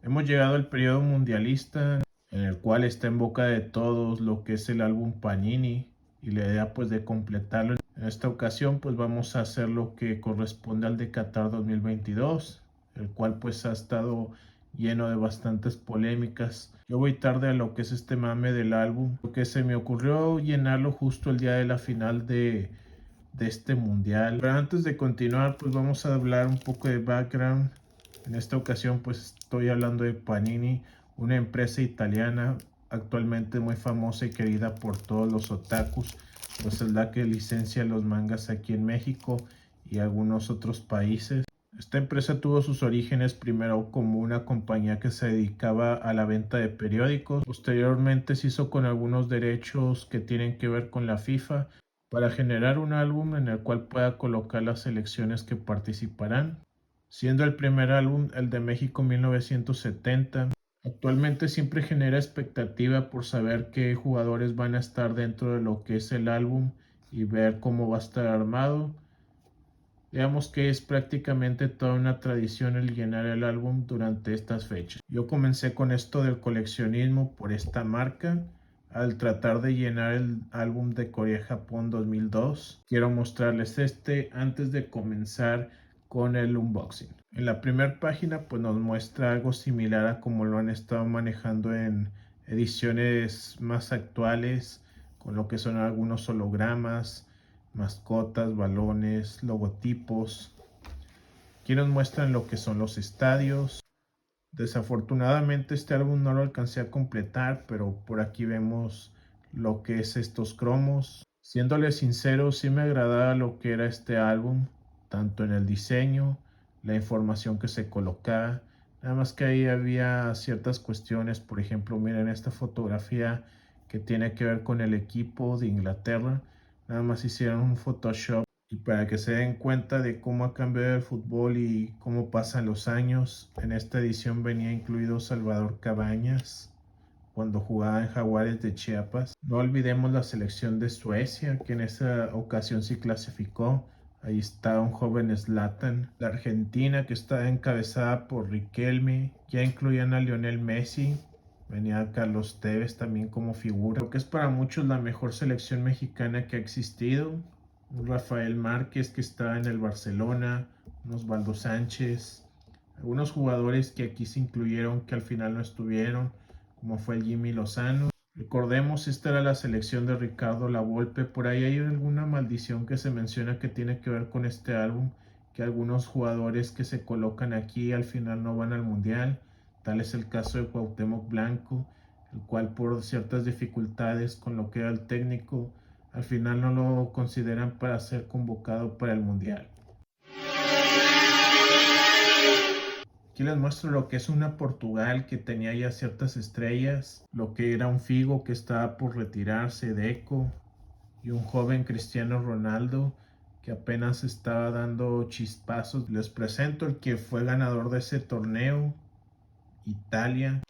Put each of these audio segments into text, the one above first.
Hemos llegado al periodo mundialista en el cual está en boca de todos lo que es el álbum Panini y la idea pues de completarlo. En esta ocasión pues vamos a hacer lo que corresponde al de Qatar 2022, el cual pues ha estado lleno de bastantes polémicas. Yo voy tarde a lo que es este mame del álbum, porque se me ocurrió llenarlo justo el día de la final de este mundial. Pero antes de continuar, pues vamos a hablar un poco de background. En esta ocasión, pues estoy hablando de Panini, una empresa italiana actualmente muy famosa y querida por todos los otakus, pues es la que licencia los mangas aquí en México y algunos otros países. Esta empresa tuvo sus orígenes primero como una compañía que se dedicaba a la venta de periódicos. Posteriormente se hizo con algunos derechos que tienen que ver con la FIFA para generar un álbum en el cual pueda colocar las selecciones que participarán, siendo el primer álbum el de México 1970. Actualmente siempre genera expectativa por saber qué jugadores van a estar dentro de lo que es el álbum y ver cómo va a estar armado. Digamos que es prácticamente toda una tradición el llenar el álbum durante estas fechas. Yo comencé con esto del coleccionismo por esta marca al tratar de llenar el álbum de Corea-Japón 2002. Quiero mostrarles este antes de comenzar con el unboxing. En la primera página pues nos muestra algo similar a como lo han estado manejando en ediciones más actuales, con lo que son algunos hologramas, mascotas, balones, logotipos. Aquí nos muestran lo que son los estadios. Desafortunadamente este álbum no lo alcancé a completar, pero por aquí vemos lo que es estos cromos. Siéndole sincero, sí me agradaba lo que era este álbum, tanto en el diseño, la información que se colocaba. Nada más que ahí había ciertas cuestiones, por ejemplo, miren esta fotografía que tiene que ver con el equipo de Inglaterra. Nada más hicieron un Photoshop y para que se den cuenta de cómo ha cambiado el fútbol y cómo pasan los años. En esta edición venía incluido Salvador Cabañas cuando jugaba en Jaguares de Chiapas. No olvidemos la selección de Suecia, que en esa ocasión sí clasificó. Ahí está un joven Zlatan. La Argentina, que está encabezada por Riquelme. Ya incluían a Lionel Messi. Venía Carlos Tevez también como figura. Creo que es para muchos la mejor selección mexicana que ha existido. Un Rafael Márquez que está en el Barcelona. Un Osvaldo Sánchez. Algunos jugadores que aquí se incluyeron que al final no estuvieron, como fue el Jimmy Lozano. Recordemos, esta era la selección de Ricardo Lavolpe. Por ahí hay alguna maldición que se menciona que tiene que ver con este álbum, que algunos jugadores que se colocan aquí al final no van al mundial. Tal es el caso de Cuauhtémoc Blanco, el cual por ciertas dificultades con lo que era el técnico, al final no lo consideran para ser convocado para el mundial. Aquí les muestro lo que es una Portugal que tenía ya ciertas estrellas, lo que era un Figo que estaba por retirarse, Deco, y un joven Cristiano Ronaldo que apenas estaba dando chispazos. Les presento el que fue ganador de ese torneo, Italia,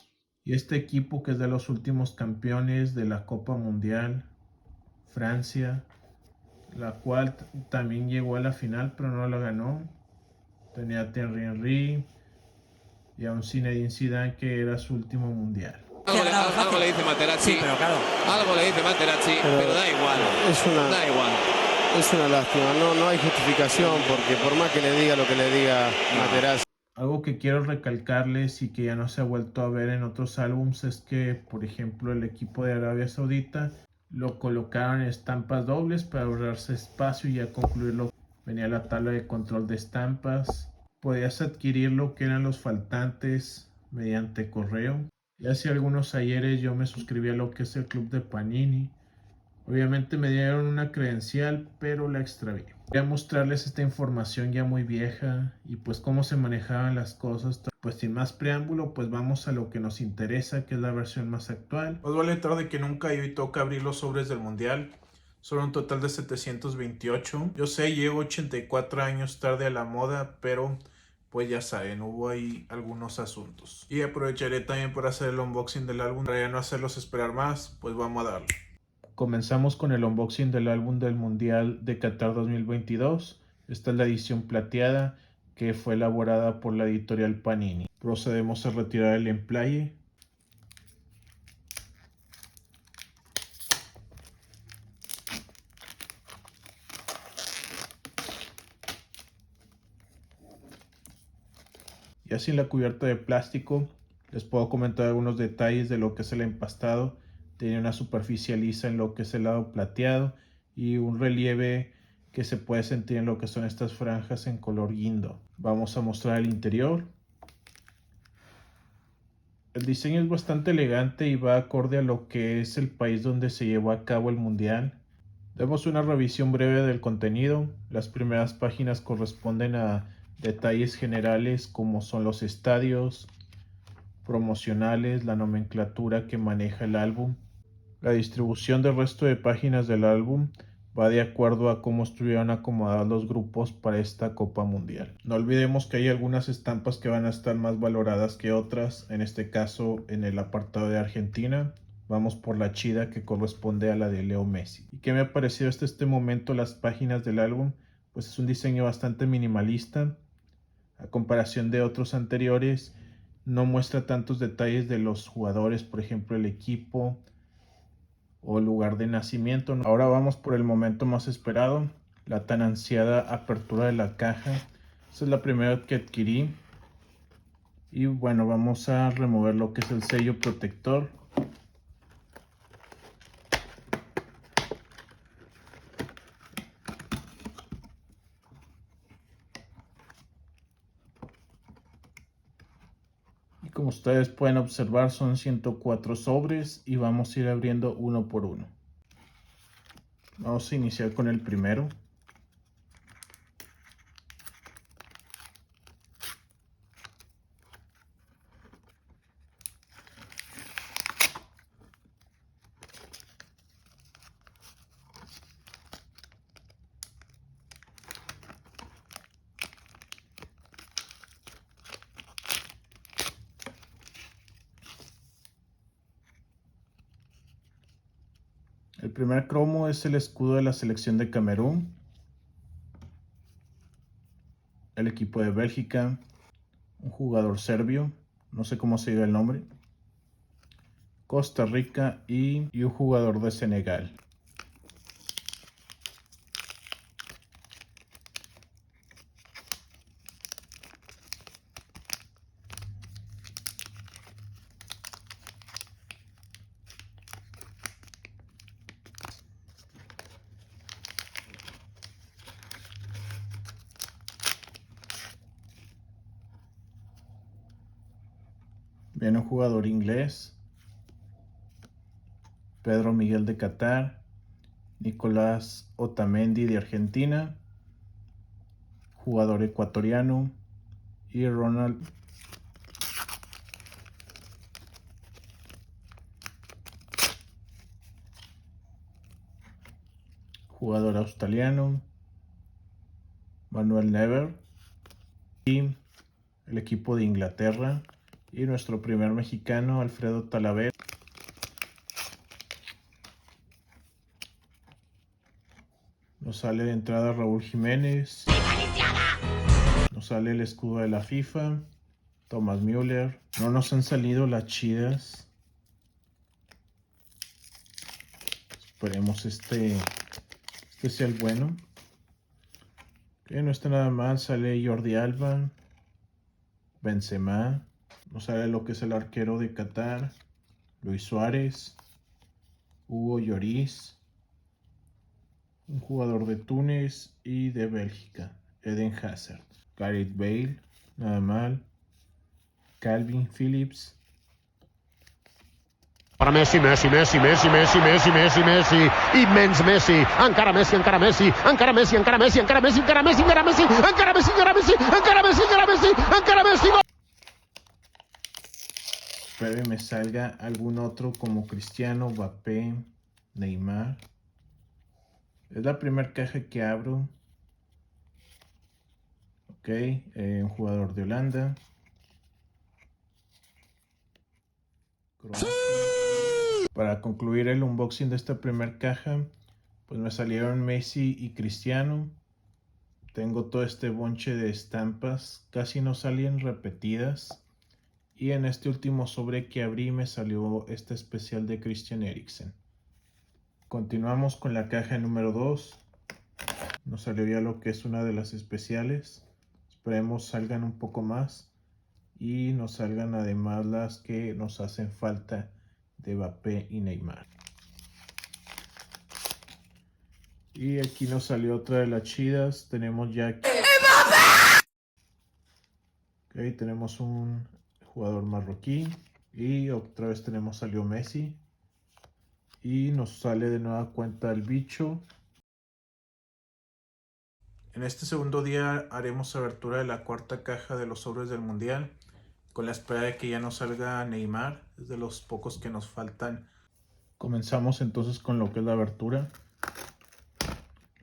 y este equipo que es de los últimos campeones de la Copa Mundial, Francia, la cual también llegó a la final pero no la ganó. Tenía a Thierry Henry y a un Zinedine Zidane que era su último mundial. Algo le dice Materazzi. Sí, pero claro. Algo le dice Materazzi, pero da igual. Da igual. Es una lástima, no hay justificación porque por más que le diga lo que le diga Materazzi. Algo que quiero recalcarles y que ya no se ha vuelto a ver en otros álbums es que, por ejemplo, el equipo de Arabia Saudita lo colocaron en estampas dobles para ahorrarse espacio y ya concluirlo. Venía la tabla de control de estampas. Podías adquirir lo que eran los faltantes mediante correo. Y hace algunos ayeres yo me suscribí a lo que es el club de Panini. Obviamente me dieron una credencial, pero la extravié. Voy a mostrarles esta información ya muy vieja y pues cómo se manejaban las cosas. Pues sin más preámbulo, pues vamos a lo que nos interesa, que es la versión más actual. Pues vale tarde que nunca y hoy toca abrir los sobres del mundial. Son un total de 728. Yo sé, llego 84 años tarde a la moda, pero pues ya saben, hubo ahí algunos asuntos. Y aprovecharé también para hacer el unboxing del álbum. Para ya no hacerlos esperar más, pues vamos a darle. Comenzamos con el unboxing del álbum del Mundial de Qatar 2022. Esta es la edición plateada. que fue elaborada por la editorial Panini. Procedemos a retirar el emplaye. Y así en la cubierta de plástico les puedo comentar algunos detalles de lo que es el empastado. Tiene una superficie lisa en lo que es el lado plateado y un relieve que se puede sentir en lo que son estas franjas en color guindo. Vamos a mostrar el interior. El diseño es bastante elegante y va acorde a lo que es el país donde se llevó a cabo el mundial. Demos una revisión breve del contenido. Las primeras páginas corresponden a detalles generales como son los estadios, promocionales, la nomenclatura que maneja el álbum. La distribución del resto de páginas del álbum va de acuerdo a cómo estuvieron acomodados los grupos para esta Copa Mundial. No olvidemos que hay algunas estampas que van a estar más valoradas que otras, en este caso en el apartado de Argentina. Vamos por la chida que corresponde a la de Leo Messi. ¿Y qué me ha parecido hasta este momento las páginas del álbum? Pues es un diseño bastante minimalista. A comparación de otros anteriores, no muestra tantos detalles de los jugadores, por ejemplo el equipo o lugar de nacimiento. Ahora vamos por el momento más esperado, la tan ansiada apertura de la caja. Esta es la primera que adquirí. Y bueno, vamos a remover lo que es el sello protector. Y como ustedes pueden observar, son 104 sobres y vamos a ir abriendo uno por uno. Vamos a iniciar con el primero. El primer cromo es el escudo de la selección de Camerún, el equipo de Bélgica, un jugador serbio, no sé cómo se diga el nombre, Costa Rica y un jugador de Senegal. Viene un jugador inglés, Pedro Miguel de Qatar, Nicolás Otamendi de Argentina, jugador ecuatoriano, y Ronald, jugador australiano, Manuel Neuer, y el equipo de Inglaterra, y nuestro primer mexicano, Alfredo Talavera. Nos sale de entrada Raúl Jiménez. Nos sale el escudo de la FIFA, Thomas Müller. No nos han salido las chidas. Esperemos este sea el bueno. Que no está nada mal. Sale Jordi Alba, Benzema. Nos sale lo que es el arquero de Qatar, Luis Suárez, Hugo Lloris, un jugador de Túnez y de Bélgica, Eden Hazard, Gareth Bale, nada mal, Calvin Phillips. Para Messi, Messi, Messi, Messi, Messi, Messi, Messi, Messi, immens Messi, encara Messi, encara Messi, encara Messi, encara Messi, encara Messi, encara Messi, encara Messi, encara Messi, encara Messi, encara Messi, encara Messi, encara Messi. Espero que me salga algún otro como Cristiano, Mbappé, Neymar. Es la primera caja que abro. Ok, un jugador de Holanda. Croacia. Para concluir el unboxing de esta primera caja, pues me salieron Messi y Cristiano. Tengo todo este bonche de estampas, casi no salen repetidas. Y en este último sobre que abrí me salió este especial de Christian Eriksen. Continuamos con la caja número 2. Nos salió ya lo que es una de las especiales. Esperemos salgan un poco más. Y nos salgan además las que nos hacen falta de Mbappé y Neymar. Y aquí nos salió otra de las chidas. Tenemos ya aquí. Ok, tenemos un jugador marroquí. Y otra vez salió Messi. Y nos sale de nueva cuenta el bicho. En este segundo día haremos abertura de la cuarta caja de los sobres del mundial. Con la espera de que ya nos salga Neymar. Es de los pocos que nos faltan. Comenzamos entonces con lo que es la abertura.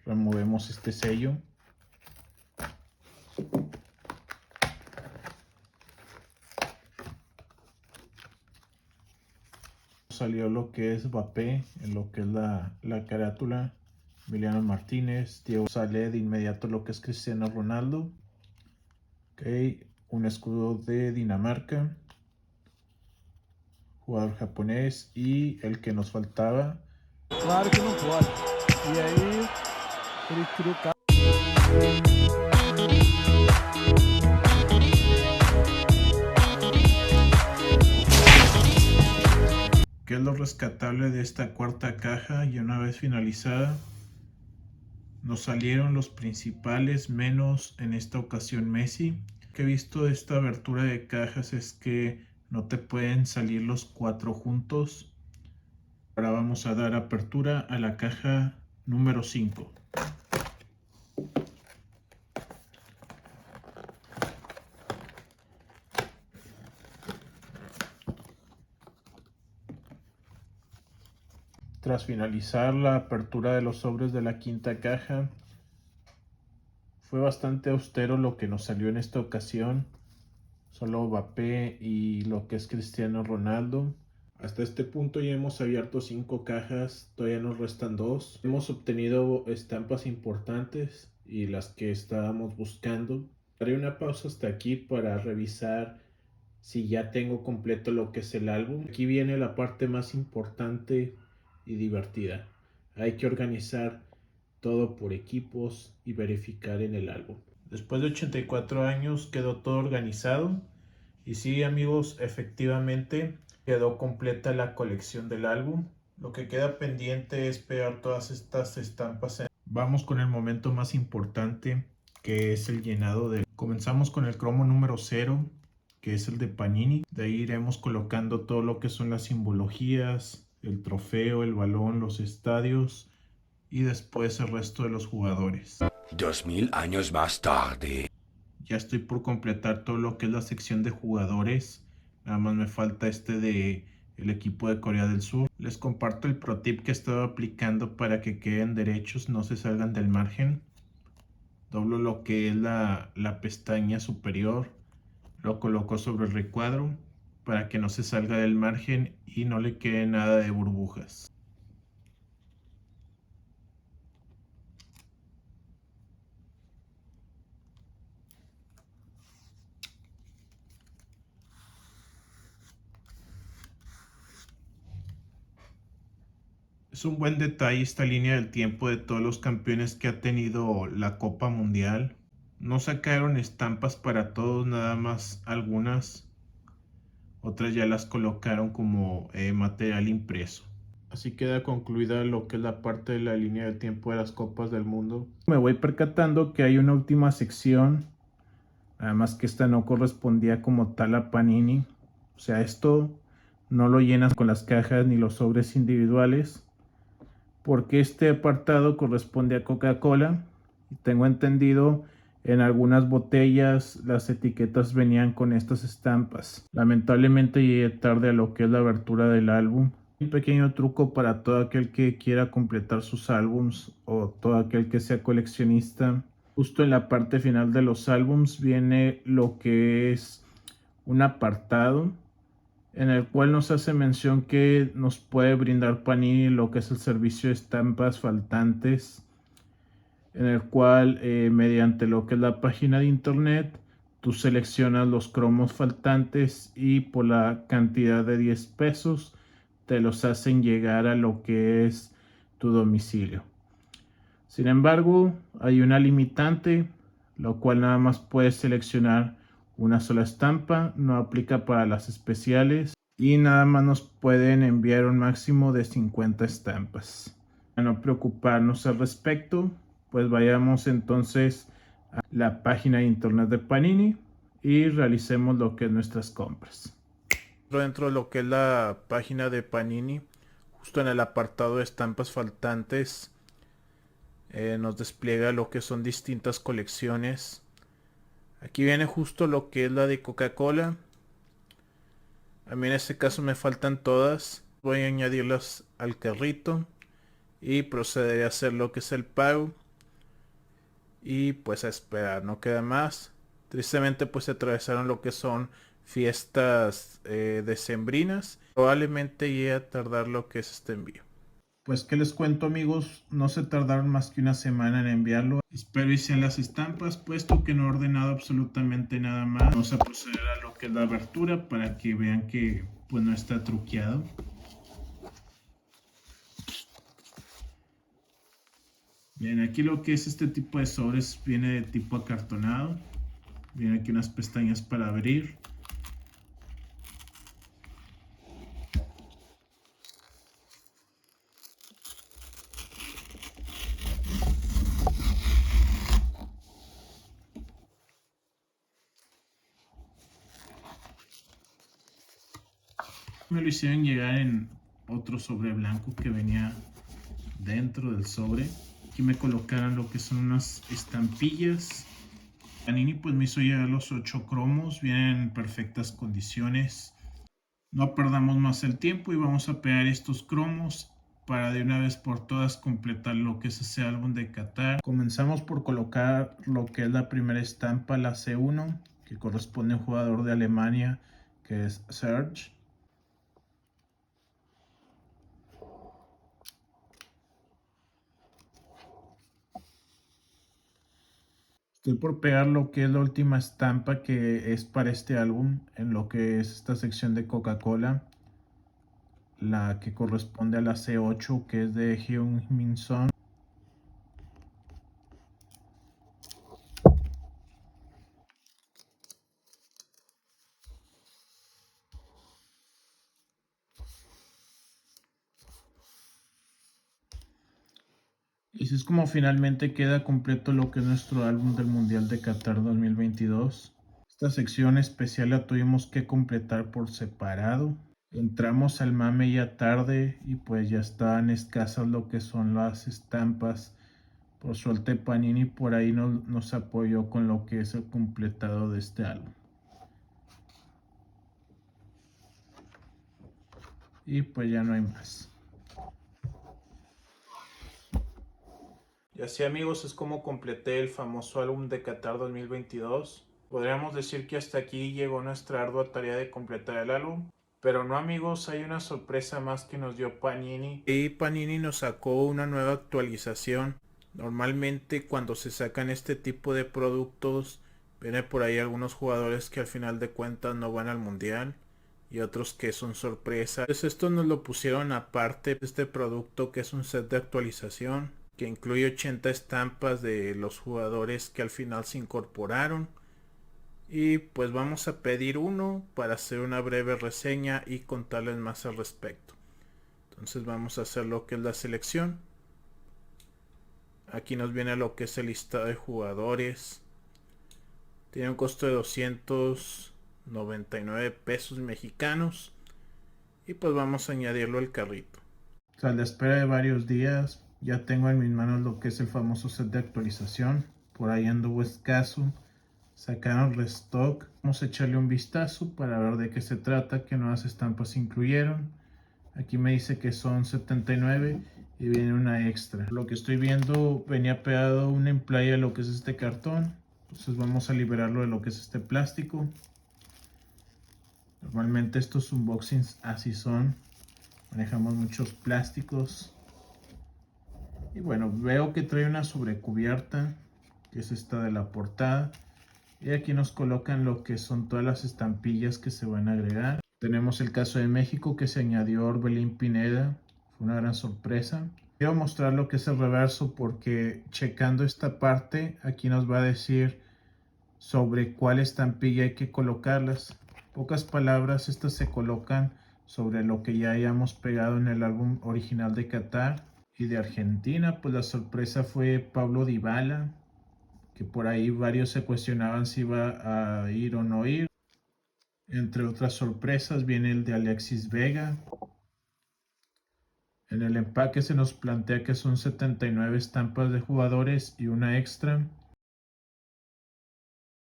Removemos este sello. Salió lo que es Mbappé, en lo que es la carátula. Emiliano Martínez. Diego sale de inmediato lo que es Cristiano Ronaldo. Okay. Un escudo de Dinamarca. Jugador japonés. Y el que nos faltaba. Claro que no puede. Y ahí ele criou o ¿Qué es lo rescatable de esta cuarta caja? Y una vez finalizada, nos salieron los principales, menos en esta ocasión Messi. Lo que he visto de esta abertura de cajas es que no te pueden salir los 4 juntos. Ahora vamos a dar apertura a la caja número 5. Tras finalizar la apertura de los sobres de la quinta caja, fue bastante austero lo que nos salió en esta ocasión. Solo Mbappé y lo que es Cristiano Ronaldo. Hasta este punto ya hemos abierto 5 cajas, todavía nos restan 2. Hemos obtenido estampas importantes y las que estábamos buscando. Haré una pausa hasta aquí para revisar si ya tengo completo lo que es el álbum. Aquí viene la parte más importante y divertida. Hay que organizar todo por equipos y verificar en el álbum. Después de 84 años quedó todo organizado. Y sí, amigos, efectivamente quedó completa la colección del álbum. Lo que queda pendiente es pegar todas estas estampas. Vamos con el momento más importante, que es el llenado de... Comenzamos con el cromo número 0, que es el de Panini. De ahí iremos colocando todo lo que son las simbologías, el trofeo, el balón, los estadios y después el resto de los jugadores. 2000 años más tarde. Ya estoy por completar todo lo que es la sección de jugadores. Nada más me falta de el equipo de Corea del Sur. Les comparto el pro tip que estaba aplicando para que queden derechos, no se salgan del margen. Doblo lo que es la pestaña superior. Lo coloco sobre el recuadro para que no se salga del margen y no le quede nada de burbujas. Es un buen detalle esta línea del tiempo de todos los campeones que ha tenido la Copa Mundial. No sacaron estampas para todos, nada más algunas. Otras ya las colocaron como material impreso. Así queda concluida lo que es la parte de la línea del tiempo de las Copas del Mundo. Me voy percatando que hay una última sección. Nada más que esta no correspondía como tal a Panini. O sea, esto no lo llenas con las cajas ni los sobres individuales, porque este apartado corresponde a Coca-Cola. Y tengo entendido, en algunas botellas las etiquetas venían con estas estampas. Lamentablemente llegué tarde a lo que es la abertura del álbum. Un pequeño truco para todo aquel que quiera completar sus álbums o todo aquel que sea coleccionista. Justo en la parte final de los álbums viene lo que es un apartado en el cual nos hace mención que nos puede brindar Panini lo que es el servicio de estampas faltantes. en el cual mediante lo que es la página de internet tú seleccionas los cromos faltantes y por la cantidad de 10 pesos te los hacen llegar a lo que es tu domicilio. Sin embargo, hay una limitante, lo cual nada más puedes seleccionar una sola estampa, no aplica para las especiales y nada más nos pueden enviar un máximo de 50 estampas. Para no preocuparnos al respecto, pues vayamos entonces a la página de internet de Panini y realicemos lo que es nuestras compras. Dentro de lo que es la página de Panini, justo en el apartado de estampas faltantes, nos despliega lo que son distintas colecciones. Aquí viene justo lo que es la de Coca-Cola. A mí en este caso me faltan todas. Voy a añadirlas al carrito y procederé a hacer lo que es el pago. Y pues a esperar, no queda más. Tristemente pues se atravesaron lo que son fiestas decembrinas. Probablemente llegue a tardar lo que es este envío. Pues que les cuento, amigos, no se tardaron más que una semana en enviarlo. Espero y sean las estampas, puesto que no he ordenado absolutamente nada más. Vamos a proceder a lo que es la abertura para que vean que pues no está truqueado. Bien, aquí lo que es este tipo de sobres viene de tipo acartonado. Viene aquí unas pestañas para abrir. Me lo hicieron llegar en otro sobre blanco que venía dentro del sobre. Aquí me colocaron lo que son unas estampillas. Panini pues me hizo llegar los 8 cromos, vienen en perfectas condiciones. No perdamos más el tiempo y vamos a pegar estos cromos para de una vez por todas completar lo que es ese álbum de Qatar. Comenzamos por colocar lo que es la primera estampa, la C1, que corresponde a un jugador de Alemania que es Serge. Estoy por pegar lo que es la última estampa que es para este álbum en lo que es esta sección de Coca-Cola, la que corresponde a la C8 que es de Heung-min Son. Y así es como finalmente queda completo lo que es nuestro álbum del Mundial de Qatar 2022. Esta sección especial la tuvimos que completar por separado. Entramos al mame ya tarde y pues ya estaban escasas lo que son las estampas. Por suerte Panini por ahí nos apoyó con lo que es el completado de este álbum. Y pues ya no hay más. Y así, amigos, es como completé el famoso álbum de Qatar 2022. Podríamos decir que hasta aquí llegó nuestra ardua tarea de completar el álbum. Pero no, amigos, hay una sorpresa más que nos dio Panini. Y Panini nos sacó una nueva actualización. Normalmente cuando se sacan este tipo de productos, viene por ahí algunos jugadores que al final de cuentas no van al mundial y otros que son sorpresa. Entonces esto nos lo pusieron aparte de este producto, que es un set de actualización que incluye 80 estampas de los jugadores que al final se incorporaron. Y pues vamos a pedir uno para hacer una breve reseña y contarles más al respecto. Entonces vamos a hacer lo que es la selección. Aquí nos viene lo que es el listado de jugadores. Tiene un costo de 299 pesos mexicanos. Y pues vamos a añadirlo al carrito. Tras la espera de varios días, ya tengo en mis manos lo que es el famoso set de actualización. Por ahí anduvo escaso. Sacaron restock. Vamos a echarle un vistazo para ver de qué se trata, qué nuevas estampas incluyeron. Aquí me dice que son 79 y viene una extra. Lo que estoy viendo, venía pegado un emplay a lo que es este cartón. Entonces vamos a liberarlo de lo que es este plástico. Normalmente estos unboxings así son. Manejamos muchos plásticos. Y bueno, veo que trae una sobrecubierta, que es esta de la portada. Y aquí nos colocan lo que son todas las estampillas que se van a agregar. Tenemos el caso de México, que se añadió Orbelín Pineda. Fue una gran sorpresa. Quiero mostrar lo que es el reverso porque checando esta parte, aquí nos va a decir sobre cuál estampilla hay que colocarlas. Pocas palabras, estas se colocan sobre lo que ya hayamos pegado en el álbum original de Qatar. Y de Argentina, pues la sorpresa fue Pablo Dybala, que por ahí varios se cuestionaban si iba a ir o no ir. Entre otras sorpresas viene el de Alexis Vega. En el empaque se nos plantea que son 79 estampas de jugadores y una extra.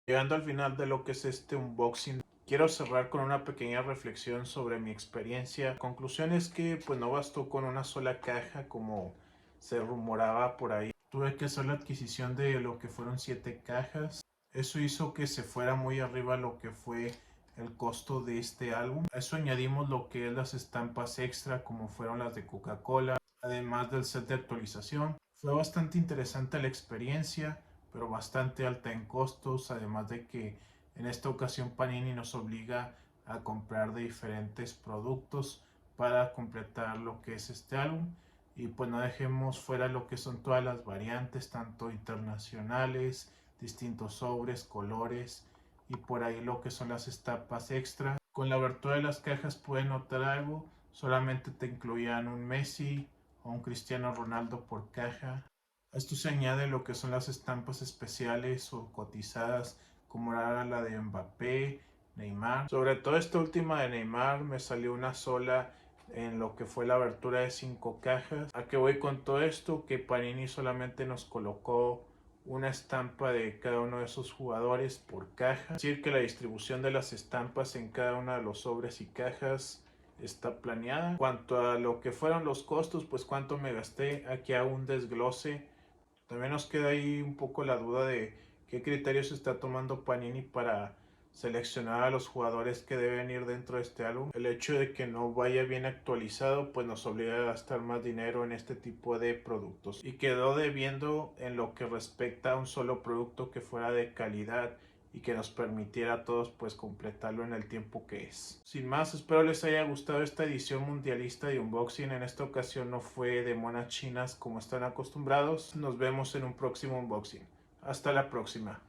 Llegando al final de lo que es este unboxing, quiero cerrar con una pequeña reflexión sobre mi experiencia. La conclusión es que pues no bastó con una sola caja como se rumoraba por ahí. Tuve que hacer la adquisición de lo que fueron 7 cajas. Eso hizo que se fuera muy arriba lo que fue el costo de este álbum. A eso añadimos lo que es las estampas extra como fueron las de Coca-Cola, además del set de actualización. Fue bastante interesante la experiencia, pero bastante alta en costos, además de que en esta ocasión Panini nos obliga a comprar de diferentes productos para completar lo que es este álbum. Y pues no dejemos fuera lo que son todas las variantes, tanto internacionales, distintos sobres, colores y por ahí lo que son las estampas extra. Con la abertura de las cajas pueden notar algo, solamente te incluían un Messi o un Cristiano Ronaldo por caja. A esto se añade lo que son las estampas especiales o cotizadas como era la de Mbappé, Neymar. Sobre todo esta última de Neymar me salió una sola en lo que fue la abertura de 5 cajas. ¿A qué voy con todo esto? Que Panini solamente nos colocó una estampa de cada uno de esos jugadores por caja. Es decir que la distribución de las estampas en cada uno de los sobres y cajas está planeada. En cuanto a lo que fueron los costos, pues cuánto me gasté, aquí hago un desglose. También nos queda ahí un poco la duda de qué criterios está tomando Panini para seleccionar a los jugadores que deben ir dentro de este álbum. El hecho de que no vaya bien actualizado pues nos obliga a gastar más dinero en este tipo de productos, y quedó debiendo en lo que respecta a un solo producto que fuera de calidad y que nos permitiera a todos pues completarlo en el tiempo que es. Sin más, espero les haya gustado esta edición mundialista de unboxing. En esta ocasión no fue de monas chinas como están acostumbrados. Nos vemos en un próximo unboxing. Hasta la próxima.